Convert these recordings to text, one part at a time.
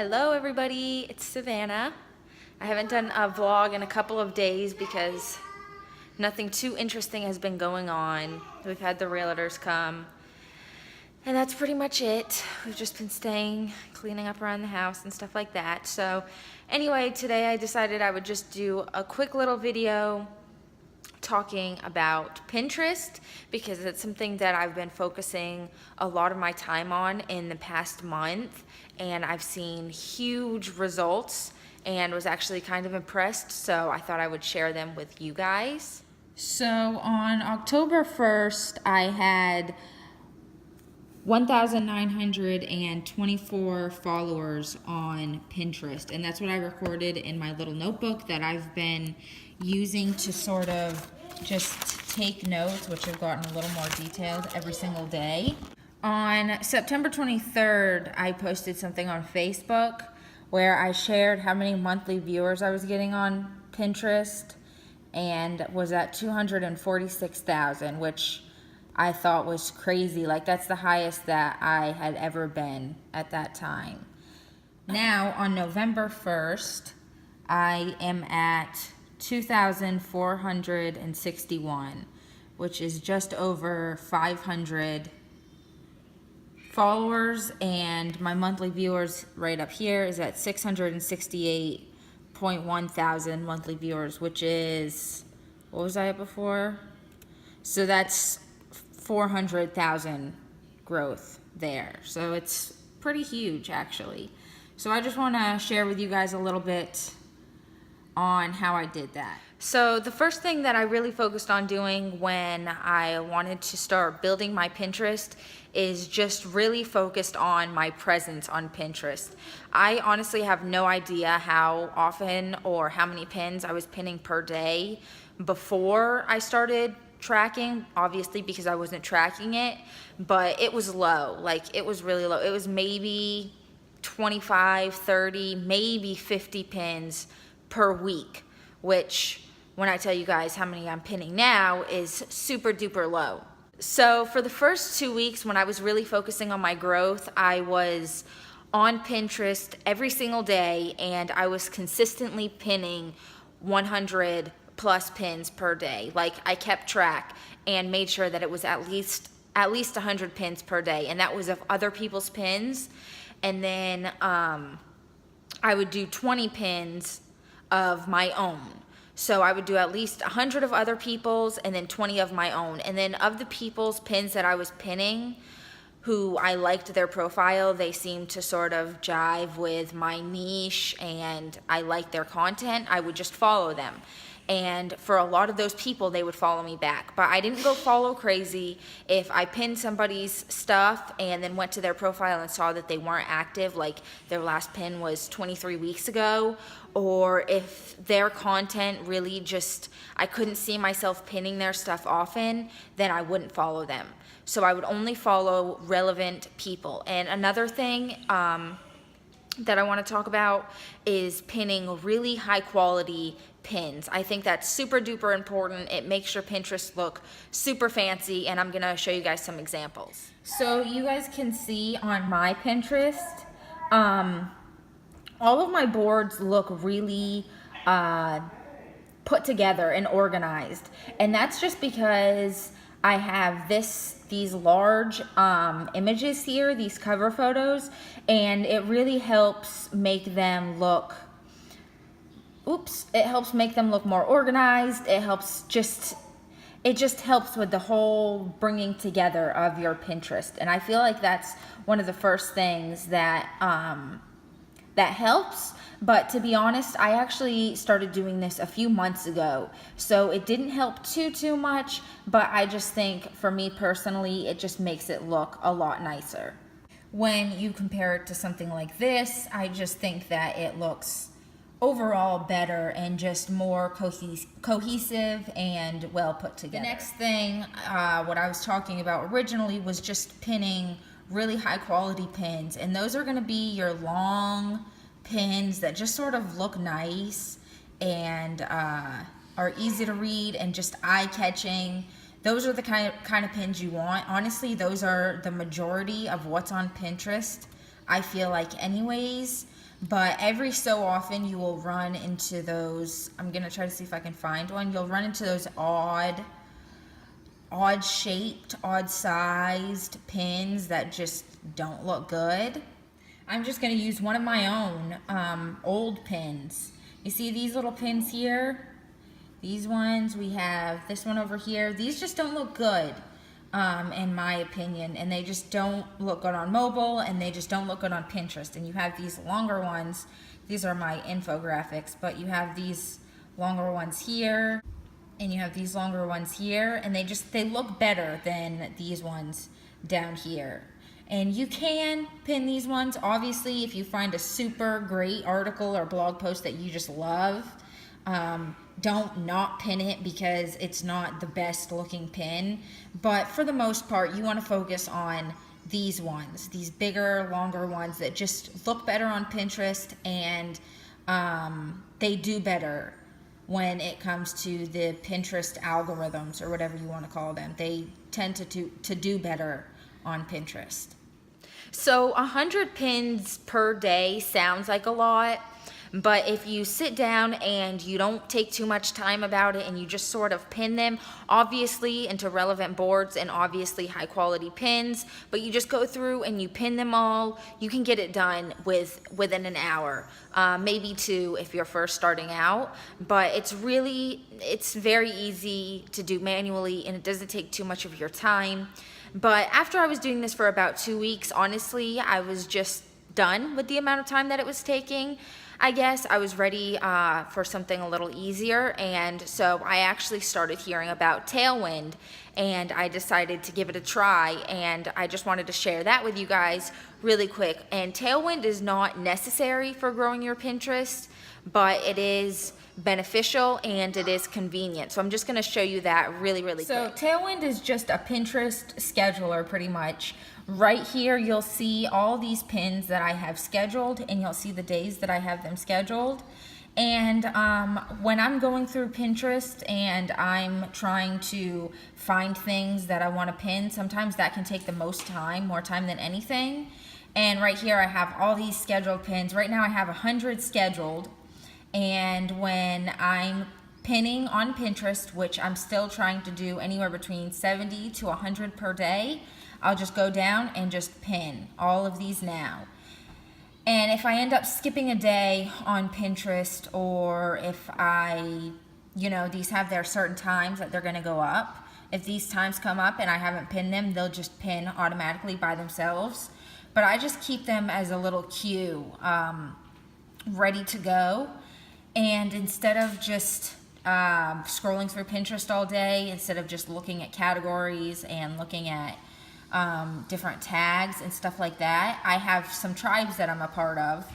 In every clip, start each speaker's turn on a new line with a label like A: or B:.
A: Hello everybody, it's Savannah. I haven't done a vlog in a couple of days because nothing too interesting has been going on. We've had the realtors come and that's pretty much it. We've just been staying, cleaning up around the house and stuff like that. So anyway, today I decided I would just do a quick little video talking about Pinterest because it's something that I've been focusing a lot of my time on in the past month, and I've seen huge results and was actually kind of impressed, so I thought I would share them with you guys. So on October 1st, I had 1,924 followers on Pinterest, and that's what I recorded in my little notebook that I've been using to sort of just take notes, which have gotten a little more detailed every single day. On September 23rd, I posted something on Facebook where I shared how many monthly viewers I was getting on Pinterest, and was at 246,000, which I thought was crazy. Like, that's the highest that I had ever been at that time. Now, on November 1st, I am at 2,461, which is just over 500 followers, and my monthly viewers right up here is at 668.1 thousand monthly viewers, which is, what was I at before? So that's 400,000 growth there. So it's pretty huge, actually. So I just want to share with you guys a little bit on how I did that. So the first thing that I really focused on doing when I wanted to start building my Pinterest is just really focused on my presence on Pinterest. I honestly have no idea how often or how many pins I was pinning per day before I started tracking, obviously, because I wasn't tracking it, but it was low. Like, it was really low. It was maybe 25, 30, maybe 50 pins per week, which, when I tell you guys how many I'm pinning now, is super duper low. So for the first 2 weeks when I was really focusing on my growth, I was on Pinterest every single day, and I was consistently pinning 100 plus pins per day. Like, I kept track and made sure that it was at least 100 pins per day, and that was of other people's pins. And then I would do 20 pins of my own. So I would do at least 100 of other people's and then 20 of my own. And then of the people's pins that I was pinning, who I liked their profile, they seemed to sort of jive with my niche and I liked their content, I would just follow them. And for a lot of those people, they would follow me back. But I didn't go follow crazy. If I pinned somebody's stuff and then went to their profile and saw that they weren't active, like their last pin was 23 weeks ago, or if their content really just, I couldn't see myself pinning their stuff often, then I wouldn't follow them. So I would only follow relevant people. And another thing that I want to talk about is pinning really high quality pins. I think that's super duper important. It makes your Pinterest look super fancy, and I'm gonna show you guys some examples. So you guys can see on my Pinterest, all of my boards look really put together and organized, and that's just because I have these large images here, these cover photos, and it really helps make them look, it helps make them look more organized. It just helps with the whole bringing together of your Pinterest. And I feel like that's one of the first things that that helps. But to be honest, I actually started doing this a few months ago, so it didn't help too much, but I just think, for me personally, it just makes it look a lot nicer. When you compare it to something like this, I just think that it looks overall better and just more cohesive and well put together. The next thing, what I was talking about originally, was just pinning really high quality pins, and those are going to be your long pins that just sort of look nice and are easy to read and just eye-catching. Those are the kind of pins you want. Honestly, those are the majority of what's on Pinterest. I feel like anyways. But every so often you will run into those, I'm going to try to see if I can find one. You'll run into those odd shaped, odd sized pins that just don't look good. I'm just going to use one of my own old pins. You see these little pins here? These ones, we have this one over here. These just don't look good, in my opinion, and they just don't look good on mobile, and they just don't look good on Pinterest. And you have these longer ones. These are my infographics, but you have these longer ones here, and you have these longer ones here, and they look better than these ones down here. And you can pin these ones, obviously, if you find a super great article or blog post that you just love. Don't not pin it because it's not the best looking pin. But for the most part, you want to focus on these ones, these bigger, longer ones that just look better on Pinterest, and they do better when it comes to the Pinterest algorithms, or whatever you want to call them. They tend to do better on Pinterest. So 100 pins per day sounds like a lot, but if you sit down and you don't take too much time about it and you just sort of pin them, obviously into relevant boards and obviously high quality pins, but you just go through and you pin them all, you can get it done within an hour, maybe two if you're first starting out. But it's very easy to do manually, and it doesn't take too much of your time. But after I was doing this for about 2 weeks, honestly, I was just done with the amount of time that it was taking. I guess I was ready for something a little easier, and so I actually started hearing about Tailwind, and I decided to give it a try, and I just wanted to share that with you guys really quick. And Tailwind is not necessary for growing your Pinterest, but it is beneficial and it is convenient. So I'm just going to show you that really quick. So Tailwind is just a Pinterest scheduler pretty much. Right here you'll see all these pins that I have scheduled, and you'll see the days that I have them scheduled. And when I'm going through Pinterest and I'm trying to find things that I want to pin, sometimes that can take the most time, more time than anything. And right here I have all these scheduled pins. Right now I have 100 scheduled. And when I'm pinning on Pinterest, which I'm still trying to do anywhere between 70 to 100 per day, I'll just go down and just pin all of these now. And if I end up skipping a day on Pinterest, or if these have their certain times that they're going to go up, if these times come up and I haven't pinned them, they'll just pin automatically by themselves. But I just keep them as a little queue, ready to go. And instead of just scrolling through Pinterest all day, instead of just looking at categories and looking at different tags and stuff like that, I have some tribes that I'm a part of.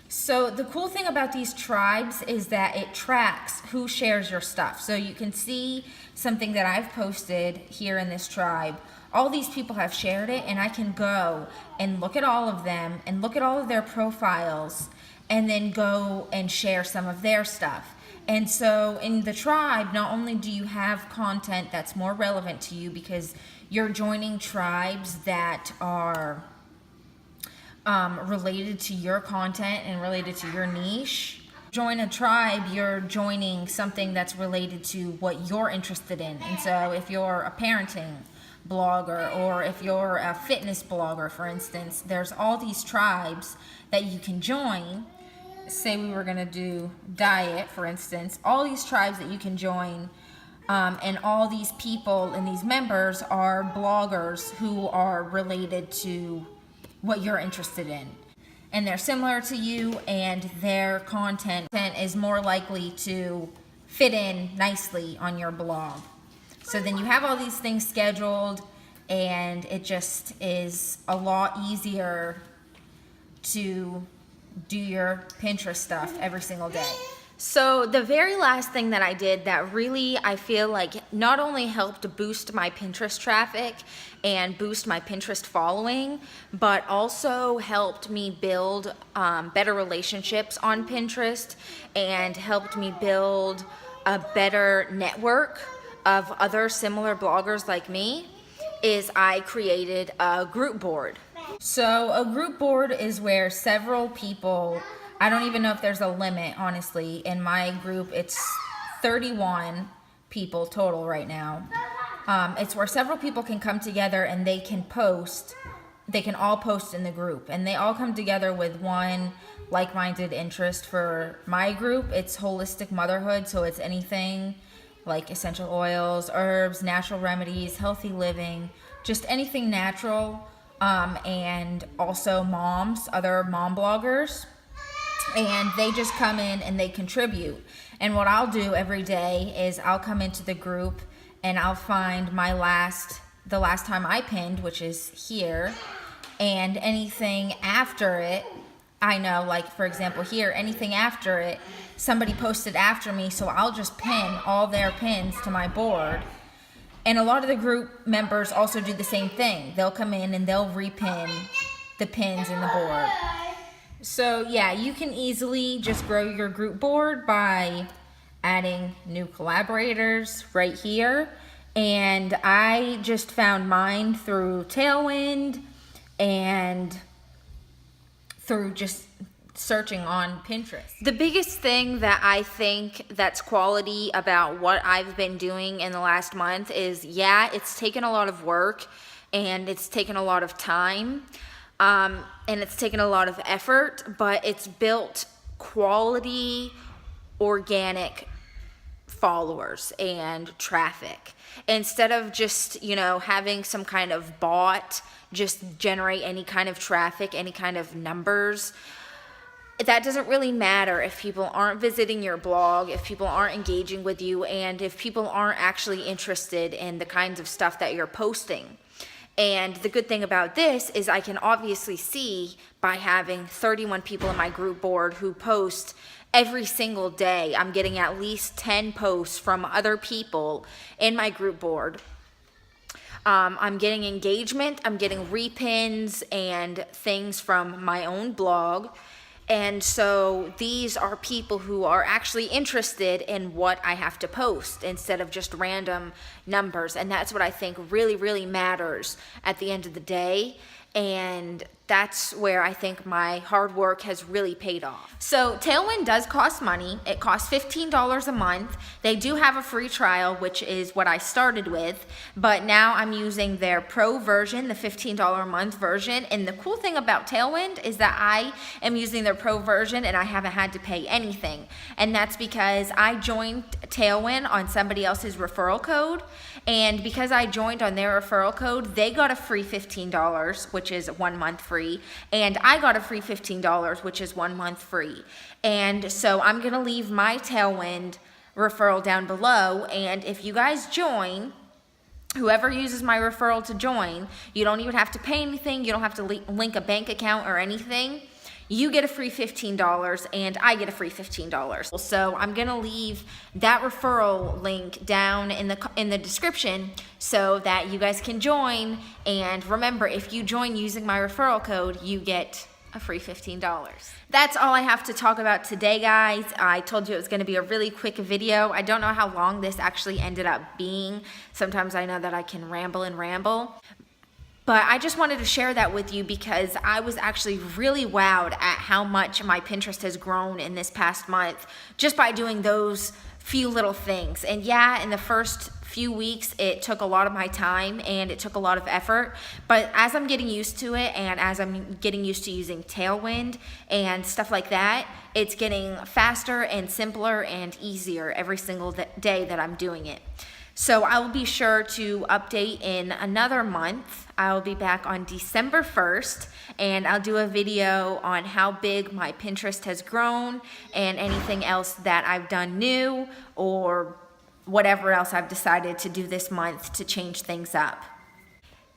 A: So the cool thing about these tribes is that it tracks who shares your stuff. So you can see something that I've posted here in this tribe. All these people have shared it, and I can go and look at all of them and look at all of their profiles, and then go and share some of their stuff. And so in the tribe, not only do you have content that's more relevant to you because you're joining tribes that are related to your content and related to your niche. Join a tribe, you're joining something that's related to what you're interested in. And so if you're a parenting blogger, or if you're a fitness blogger, for instance, there's all these tribes that you can join. Say we were going to do diet, for instance, all these tribes that you can join, and all these people and these members are bloggers who are related to what you're interested in. And they're similar to you, and their content is more likely to fit in nicely on your blog. So then you have all these things scheduled, and it just is a lot easier to do your Pinterest stuff every single day. So the very last thing that I did that really I feel like not only helped boost my Pinterest traffic and boost my Pinterest following, but also helped me build better relationships on Pinterest and helped me build a better network of other similar bloggers like me, is I created a group board. So a group board is where several people, I don't even know if there's a limit, honestly. In my group, it's 31 people total right now. It's where several people can come together and they can post. They can all post in the group, and they all come together with one like-minded interest. For my group, it's holistic motherhood, so it's anything like essential oils, herbs, natural remedies, healthy living, just anything natural, and also moms, other mom bloggers, and they just come in and they contribute. And what I'll do every day is I'll come into the group and I'll find the last time I pinned, which is here, and anything after it, I know, like for example here, anything after it, somebody posted after me, so I'll just pin all their pins to my board. And a lot of the group members also do the same thing. They'll come in and they'll repin the pins in the board. So yeah, you can easily just grow your group board by adding new collaborators right here. And I just found mine through Tailwind and through just searching on Pinterest. The biggest thing that I think that's quality about what I've been doing in the last month is, yeah, it's taken a lot of work and it's taken a lot of time, and it's taken a lot of effort, but it's built quality, organic followers and traffic. Instead of just, having some kind of bot just generate any kind of traffic, any kind of numbers, that doesn't really matter if people aren't visiting your blog, if people aren't engaging with you, and if people aren't actually interested in the kinds of stuff that you're posting. And the good thing about this is I can obviously see by having 31 people in my group board who post every single day. I'm getting at least 10 posts from other people in my group board. I'm getting engagement, I'm getting repins and things from my own blog. And so these are people who are actually interested in what I have to post instead of just random numbers. And that's what I think really, really matters at the end of the day. And that's where I think my hard work has really paid off. So Tailwind does cost money. It costs $15 a month. They do have a free trial, which is what I started with, but now I'm using their pro version, the $15 a month version. And the cool thing about Tailwind is that I am using their pro version and I haven't had to pay anything. And that's because I joined Tailwind on somebody else's referral code. And because I joined on their referral code, they got a free $15, which is 1 month free. And I got a free $15, which is 1 month free. And so I'm going to leave my Tailwind referral down below. And if you guys join, whoever uses my referral to join, you don't even have to pay anything. You don't have to link a bank account or anything. You get a free $15 and I get a free $15. So I'm gonna leave that referral link down in the description so that you guys can join. And remember, if you join using my referral code, you get a free $15. That's all I have to talk about today, guys. I told you it was gonna be a really quick video. I don't know how long this actually ended up being. Sometimes I know that I can ramble and ramble. But I just wanted to share that with you because I was actually really wowed at how much my Pinterest has grown in this past month just by doing those few little things. And yeah, in the first few weeks, it took a lot of my time and it took a lot of effort. But as I'm getting used to it and as I'm getting used to using Tailwind and stuff like that, it's getting faster and simpler and easier every single day that I'm doing it. So I will be sure to update in another month. I'll be back on December 1st and I'll do a video on how big my Pinterest has grown and anything else that I've done new or whatever else I've decided to do this month to change things up.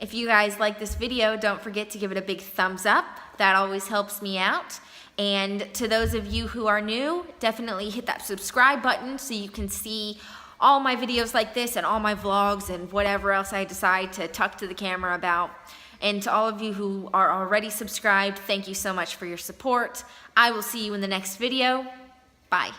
A: If you guys like this video, don't forget to give it a big thumbs up. That always helps me out. And to those of you who are new, definitely hit that subscribe button so you can see all my videos like this and all my vlogs and whatever else I decide to talk to the camera about. And to all of you who are already subscribed, thank you so much for your support. I will see you in the next video. Bye.